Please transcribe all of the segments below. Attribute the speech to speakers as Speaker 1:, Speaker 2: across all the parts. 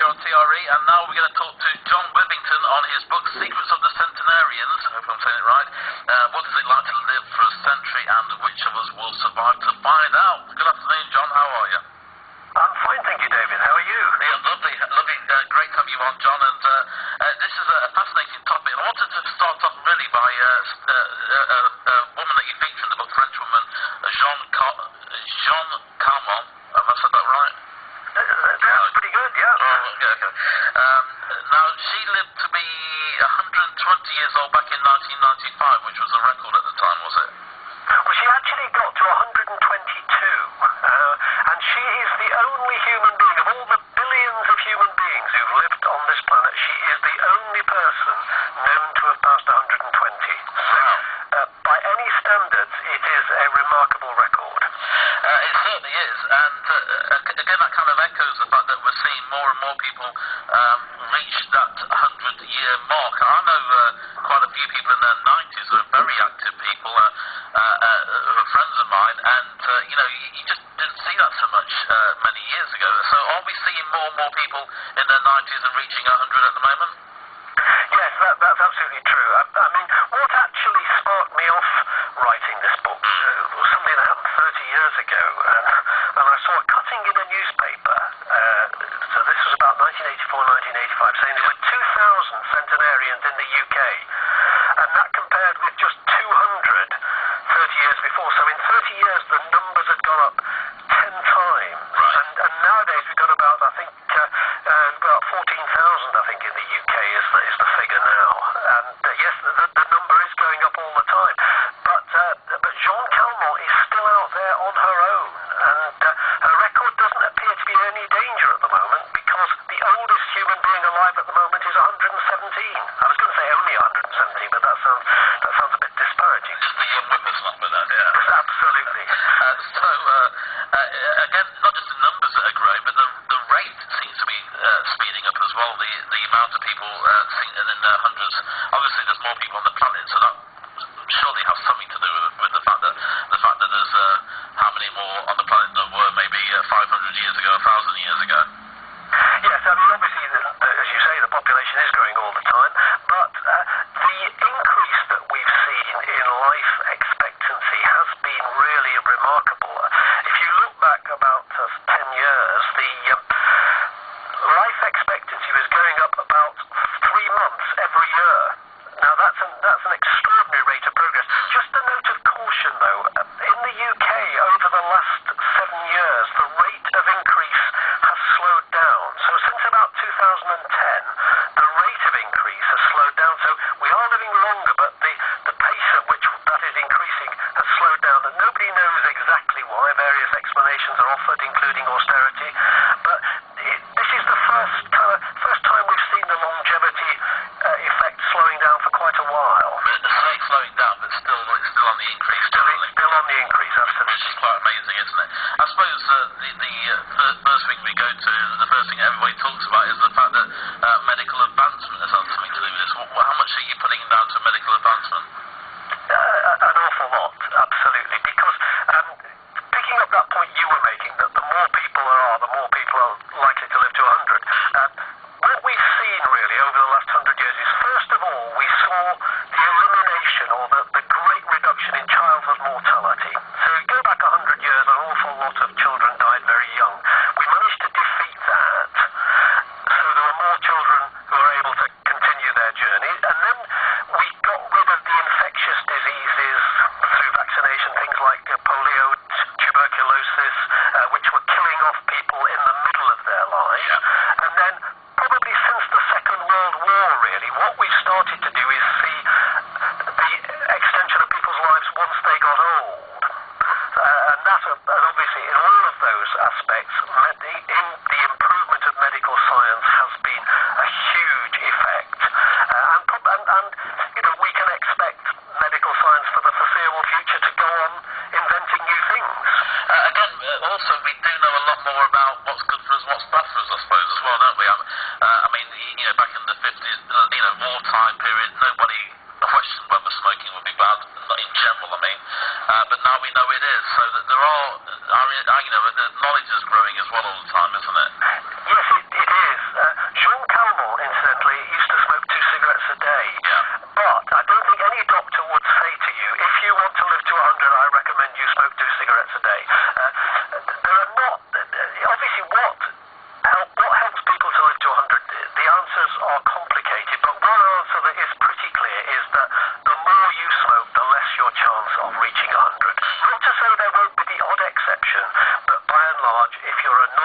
Speaker 1: You're on TRE, and now we're going to talk to John Withington on his book, Secrets of the Centenarians. I hope I'm saying it right. What is it like to live for a century, and which of us will survive to find out? Good afternoon, John. How are you?
Speaker 2: I'm fine, thank you, David. How are you?
Speaker 1: Yeah, lovely. Great to have you on, John. And this is a fascinating topic. And I wanted to start off really by a woman that you feature in the book, French woman, Jean Calment. Have I said that right?
Speaker 2: That's pretty good, yeah.
Speaker 1: Oh, okay. Now, she lived to be 120 years old back in 1995, which was a record at the time, was it?
Speaker 2: Well, she actually got to 122, and she is the only human being, of all the billions of human beings who've lived on this planet, she is the only person known to have passed 120.
Speaker 1: Wow.
Speaker 2: By any standards, it is a remarkable record.
Speaker 1: It certainly is, and again, that kind of echoes the fact that we're seeing more and more people reach that 100-year mark. I know quite a few people in their 90s who are very active people, who are friends of mine, and you just didn't see that so much many years ago. So are we seeing more and more people in their 90s and reaching 100 at the moment?
Speaker 2: Yes, that's absolutely true. I mean, what actually sparked me off writing this book was something that happened 30 years ago, and I saw a cutting in a newspaper, so this was about 1984, 1985, saying there were 2,000 centenarians in the UK, and that compared with just 200 30 years before. So in 30 years, the numbers had gone up 10 times,
Speaker 1: right.
Speaker 2: and nowadays we've got about, I think, about 14,000, I think, in the UK is the figure now. And yes, the number is going up all the time. But Jean Calment is still out there on her own, and her record doesn't appear to be in any danger at the moment, because the oldest human being alive at the moment is 117. I was going to say only 117, but that sounds a bit disparaging.
Speaker 1: Just the young whippersnapper then, yeah.
Speaker 2: Yes, absolutely.
Speaker 1: Again, not just the numbers that are growing, but the rate seems to be speeding up as well. The amount of people in their hundreds. Obviously, there's more people on the planet, so that surely has something to do with the fact that there's how many more on the planet than were maybe 500 years ago, 1,000 years ago.
Speaker 2: Yes, I mean, obviously, as you say, the population is growing all the time, but the increase that we've seen in life expectancy has been really remarkable. If you look back about 10 years, the life expectancy was going up about 3 months every year. Now, that's an extraordinary rate of progress. Just a note of caution, though, in the UK, over the last 7 years, the rate of increase has slowed down. So since about 2010, the rate of increase has slowed down. So we are living longer, but the pace at which that is increasing has slowed down. And nobody knows exactly why. Various explanations are offered, including austerity. But this is the first time we've seen the longevity effect slowing down for quite a while.
Speaker 1: It's slowing down, but it's still on the increase.
Speaker 2: Still on the increase, absolutely.
Speaker 1: Which is quite amazing, isn't it? I suppose the first thing we go to, the first thing everybody talks about is the fact that medical advancement has had something to do with this. How much are you putting down to medical advancement?
Speaker 2: An awful lot, absolutely. Because picking up that point you were making, that the more people there are, the more people are likely to live to 100. What we've seen really over the last 100 years is, first of all, we saw the elimination or the great reduction in childhood mortality. So you go back 100 years, an awful lot of children died very young. We managed to defeat that, so there were more children who were able to continue their journey. And then we got rid of the infectious diseases through vaccination, things like polio, tuberculosis, which were killing off people in the middle of their lives. Yeah. And then probably since the Second World War, really, what we've started to do is see the extension of people's lives once they got old. And obviously, in all of those aspects, the improvement of medical science has been a huge effect. And we can expect medical science for the foreseeable future to go on inventing new things.
Speaker 1: Again, also, we do know a lot more about what's good for us, what's bad for us, I suppose, as well, don't we? I mean, back in the 50s, wartime period, nobody questioned whether smoking would be bad, not in general, I mean. But now we know it is. So that there are, the knowledge is growing as well all the time, isn't it?
Speaker 2: Yes, it is.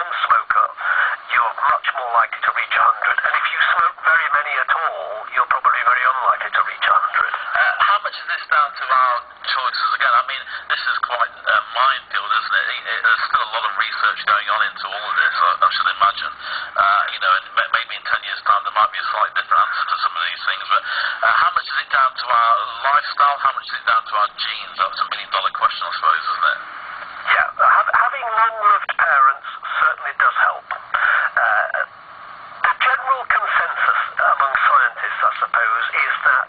Speaker 2: lifetime smoker, you're much more likely to reach 100. And if you smoke very many at all, you're probably very unlikely to reach 100.
Speaker 1: How much is this down to our choices? Again, I mean, this is quite a minefield, isn't it? There's still a lot of research going on into all of this, I should imagine. And maybe in 10 years' time there might be a slightly different answer to some of these things. But how much is it down to our lifestyle? How much is it down to our genes? That's a million-dollar question, I suppose, isn't it?
Speaker 2: Yeah, having long-lived parents certainly does help. The general consensus among scientists, I suppose, is that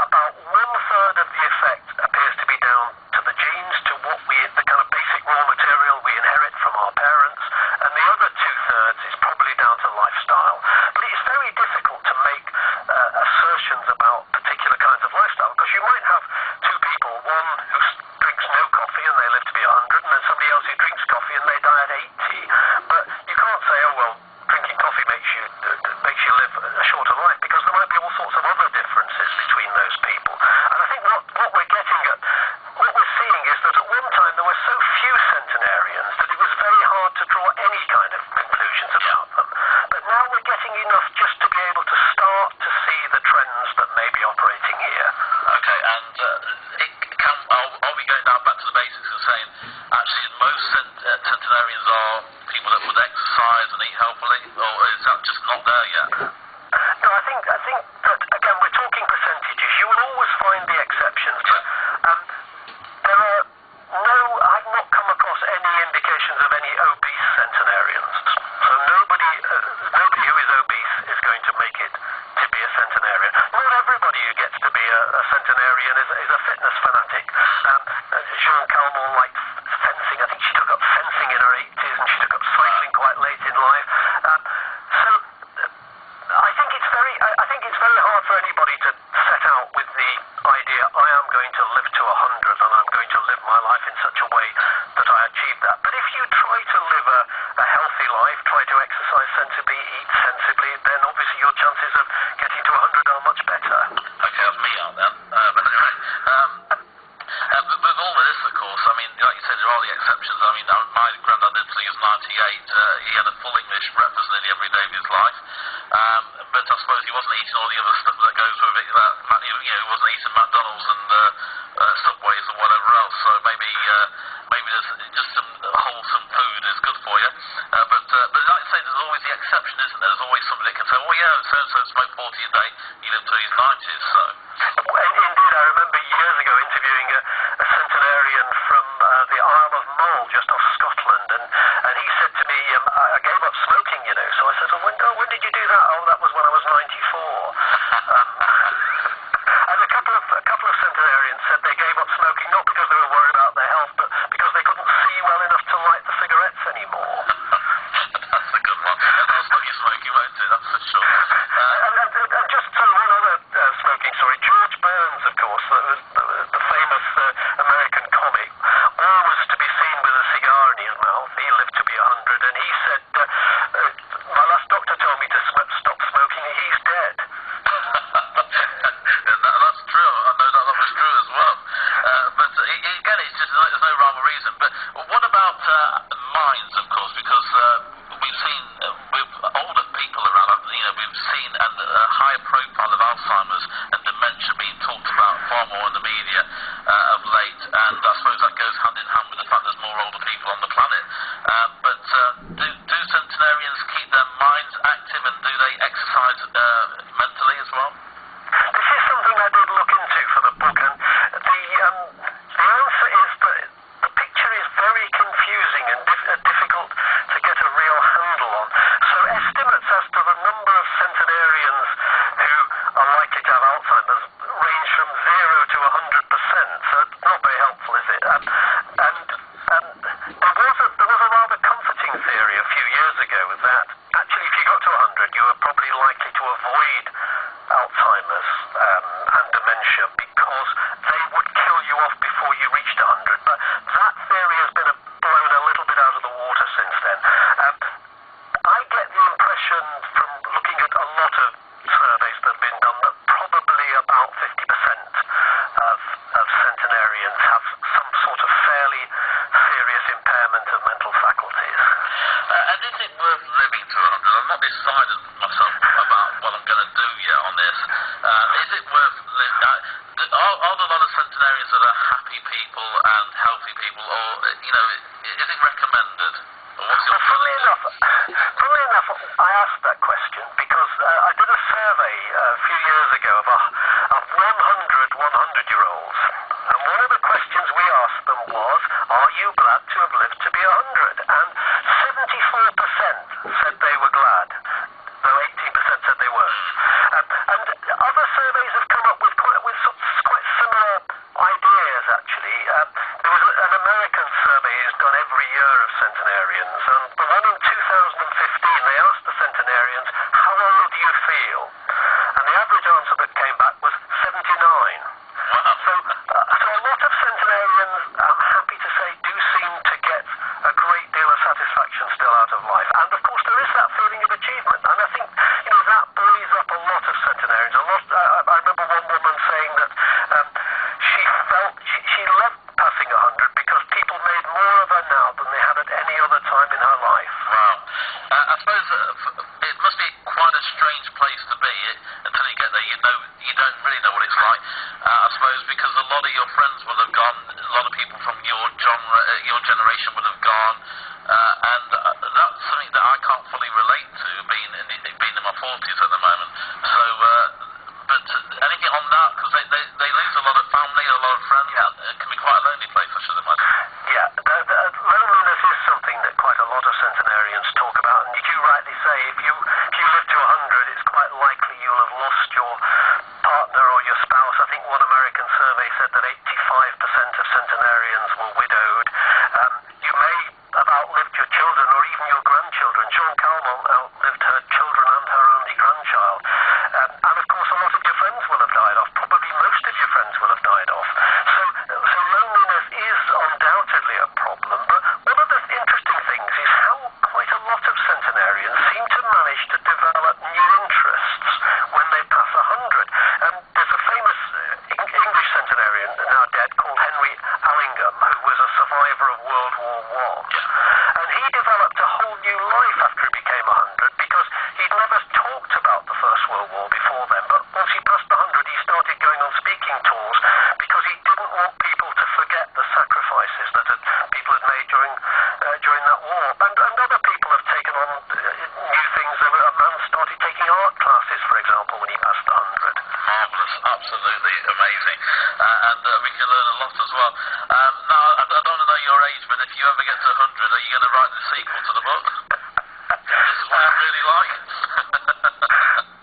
Speaker 2: about one-third of the effect appears to be down to the genes, to the kind of basic raw material we inherit from our parents, and the other two-thirds is probably down to lifestyle. But it's very difficult to make assertions about particular kinds of lifestyle, because you might have two people, one who drinks no coffee and they live to be 100, and then somebody else who drinks coffee and they die at 80. But you can't say, oh, well, drinking coffee makes you live a shorter life, because there might be all sorts of other differences between those people. And I think what we're getting at, what we're seeing is that at one time there were so few centenarians that it was very hard to draw any kind of conclusions about them. But now we're getting enough just to be able to start to see the trends that may be operating here.
Speaker 1: Okay, and are we going down back to the basics and saying, actually, most centenarians are people that would exercise and eat healthily, or is that just not there yet?
Speaker 2: No, I think that, again, we're talking percentages. You will always find the exceptions. I've not come across any indications of any obese centenarians. So nobody who is obese is going to make it to be a centenarian. Not everybody who gets to be a centenarian is a fitness fanatic. Jean Calment liked fencing. I think she took up fencing in her 80s, and she took up cycling quite late in life. So I think it's very hard for anybody to set out with the idea, I am going to live to 100 and I'm going to live my life in such a way that I achieve that. But if you try to live a healthy life, try to exercise sensibly, eat sensibly, then obviously your chances of getting to 100 are much better.
Speaker 1: Okay, that's me out then. But anyway, with all of this, of course, I mean, like you said, there are the exceptions. I mean, my granddad lived till he was 98. He had a full English breakfast nearly every day of his life. But I suppose he wasn't eating all the other stuff that goes with it. He wasn't eating McDonald's and Subways or whatever else. So maybe there's just some wholesome food is good for you. But like I say, there's always the exception, isn't there? There's always somebody that can say, oh yeah, so-and-so smoked 40 a day. He lived till his 90s. So.
Speaker 2: Indeed, I remember years ago interviewing a centenarian from the Isle of Mull, just off Scotland, and he said to me, I gave up smoking, you know. So I said, when did you do that? Oh, that was when I was 94. And a couple of centenarians said they gave up smoking not because they were worried about their health, but because they couldn't see well enough to light the cigarettes anymore.
Speaker 1: That's a good one. And that'll stop you smoking, won't it? That's for sure.
Speaker 2: And just one other smoking story. George Burns, of course, the famous American comic, always to be seen with a cigar in his mouth. He lived to be 100, and he said, my last doctor told me to stop smoking, and he's dead.
Speaker 1: That's true. I know that was true as well. But again, it's just there's no rhyme or reason. But what about minds, of course? Because we've seen with older people around, we've seen a higher profile of Alzheimer's and dementia being talked about far more in the media of late. And I suppose that goes hand in hand with the fact there's more older people on the planet. But do centenarians keep their minds active, and do they exercise mentally as well?
Speaker 2: This is something I did look into for the book, and the answer is that the picture is very confusing and difficult to get a real handle on. So estimates as to the number of centenarians who are likely to have Alzheimer's range from 0 to 100%. So it's not very helpful, is it? And there was a rather comforting theory a few years ago that actually if you got to 100, you were probably likely to avoid Alzheimer's and dementia, because they would kill you off before you reached 100. But that theory has been blown a little bit out of the water since then. I get the impression from looking at a lot of surveys that have been done that probably about 50% of centenarians have some sort of fairly serious impairment of mental faculties.
Speaker 1: And in is it worth living to 100? I'm not decided myself about what I'm going to do yet on this. Is it worth living? Are there a lot of centenarians that are happy people and healthy people, or is it recommended? Or what's your
Speaker 2: funnily enough, I asked that question because I did a survey a few years ago of 100 100-year-olds, and one of the questions we asked them was, "Are you glad to have lived to be 100?" And 74% said they were glad, though 18% said they weren't. And other surveys have come up with quite similar ideas, actually. There was an American survey done every year of centenarians, and the one in 2015, they asked the centenarians, "How old do you feel?" And the average answer that came back was 79. So a lot of centenarians, I'm happy to say, do seem to get a great deal of satisfaction still out of life. And of course there is that feeling of achievement, and I think that buoys up a lot of centenarians. I remember one woman saying that she felt she loved passing 100 because people made more of her now than they had at any other time in her life.
Speaker 1: Wow. I suppose it must be quite a strange place to be until you get there. You don't really know what it's like. I suppose because a lot of your friends will have gone, a lot of people from your generation would have gone, and that's something that I can't fully relate to, being in my 40s at the moment. So, but anything on that, because they lose a lot of family, a lot of friends. Yeah. It can be quite a lonely place, I should imagine.
Speaker 2: Yeah, loneliness is something that quite a lot of centenarians talk about, and you do rightly say, if you live to 100, it's quite likely you'll have lost your partner or your spouse. I think one American survey said that 85% of centenarians were widowed. You may have outlived your children or even your grandchildren. Sean Calmont outlived her children and her only grandchild. And of course a lot of your friends will have died off. Probably most of your friends will have died off. So loneliness is undoubtedly a problem. But one of the interesting things is how quite a lot of centenarians seem to manage to develop new interests when they pass 100. There's a famous English centenarian now dead called Henry Allingham, who was a survivor of World War I. And he developed a whole new life after he became 100 because he'd never talked about the First World War before then. But once he passed 100, he started going on speaking tours because he didn't want people to forget the sacrifices that people had made during that war. And other people have taken on new things. A man started taking art classes, for example, when he passed 100.
Speaker 1: Marvellous, absolutely amazing. And we can learn a lot as well. Now, I don't want to know your age, but if you ever get to 100, are you going to write the sequel to the book? This is what it's really like.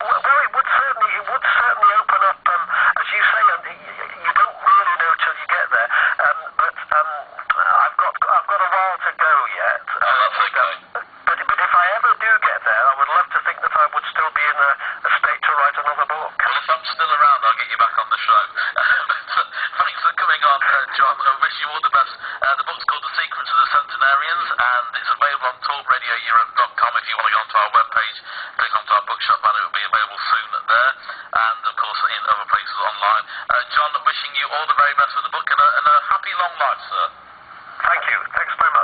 Speaker 2: Well, it would certainly open up, as you say, you don't really know till you get there. But I've got a while to go yet.
Speaker 1: Oh, that's okay.
Speaker 2: But if I ever do get there, I would love to think that I would still be in a state to write another book.
Speaker 1: Well, if I'm still around, I'll get you back on the show. Thanks for coming on, John. I wish you all the best. The book's called The Secrets of the Centenarians, and it's available on talkradioeurope.com. If you want to go onto our webpage, click onto our bookshop banner. It will be available soon there, and of course in other places online. John, wishing you all the very best with the book and a happy long life, sir.
Speaker 2: Thank you. Thanks very much.